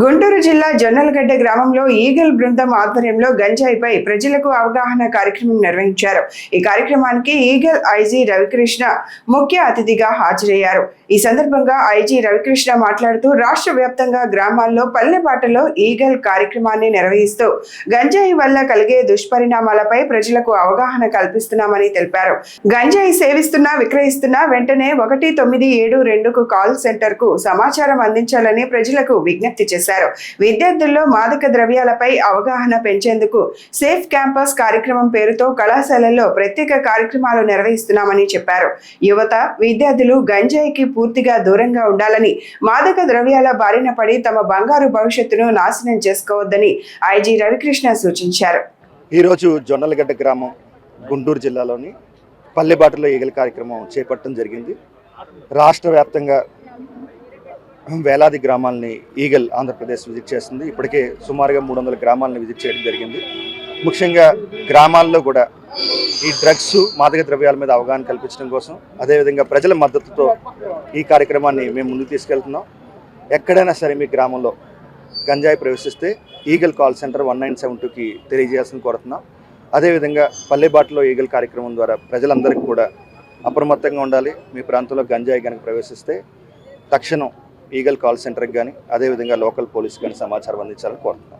గుంటూరు జిల్లా జొన్నలగడ్డ గ్రామంలో ఈగల్ బృందం ఆధ్వర్యంలో గంజాయిపై ప్రజలకు అవగాహన కార్యక్రమం నిర్వహించారు. ఈ కార్యక్రమానికి ఈగల్ ఐజీ రవికృష్ణ ముఖ్య అతిథిగా హాజరయ్యారు. ఈ సందర్భంగా ఐజీ రవికృష్ణ మాట్లాడుతూ రాష్ట్ర వ్యాప్తంగా గ్రామాల్లో పల్లెపాటలో ఈగల్ కార్యక్రమాన్ని నిర్వహిస్తూ గంజాయి వల్ల కలిగే దుష్పరిణామాలపై ప్రజలకు అవగాహన కల్పిస్తున్నామని తెలిపారు. గంజాయి సేవిస్తున్నా విక్రయిస్తున్నా వెంటనే 1972కు కాల్ సెంటర్ కు సమాచారం అందించాలని ప్రజలకు విజ్ఞప్తి చేశారు. విద్యార్థుల్లో మాదక ద్రవ్యాలపై అవగాహన పెంచేందుకు సేఫ్ క్యాంపస్ కార్యక్రమం పేరుతో కళాశాలల్లో ప్రత్యేక కార్యక్రమాలు నిర్వహిస్తున్నామని చెప్పారు. యువత విద్యార్థులు గంజాయికి పూర్తిగా దూరంగా ఉండాలని, మాదక ద్రవ్యాల బారిన పడి తమ బంగారు భవిష్యత్తును నాశనం చేసుకోవద్దని ఐజీ రవికృష్ణ సూచించారు. ఈరోజు జొన్నలగడ్డ గ్రామం గుంటూరు జిల్లాలోని పల్లెబాటలో ఈగల కార్యక్రమం చేపట్టడం జరిగింది. రాష్ట్ర వ్యాప్తంగా వేలాది గ్రామాలని ఈగల్ ఆంధ్రప్రదేశ్ విజిట్ చేస్తుంది. ఇప్పటికే సుమారుగా 300 గ్రామాలను విజిట్ చేయడం జరిగింది. ముఖ్యంగా గ్రామాల్లో కూడా ఈ డ్రగ్స్ మాదక ద్రవ్యాల మీద అవగాహన కల్పించడం కోసం, అదేవిధంగా ప్రజల మద్దతుతో ఈ కార్యక్రమాన్ని మేము ముందుకు తీసుకెళ్తున్నాం. ఎక్కడైనా సరే మీ గ్రామంలో గంజాయి ప్రవేశిస్తే ఈగల్ కాల్ సెంటర్ 1972కి తెలియజేయాల్సిన కోరుతున్నాం. అదేవిధంగా పల్లెబాటలో ఈగల్ కార్యక్రమం ద్వారా ప్రజలందరికీ కూడా అప్రమత్తంగా ఉండాలి. మీ ప్రాంతంలో గంజాయి కనుక ప్రవేశిస్తే తక్షణం ఈగల్ కాల్ సెంటర్కి కానీ, అదేవిధంగా లోకల్ పోలీస్ కానీ సమాచారం అందించాలని కోరుతున్నాం.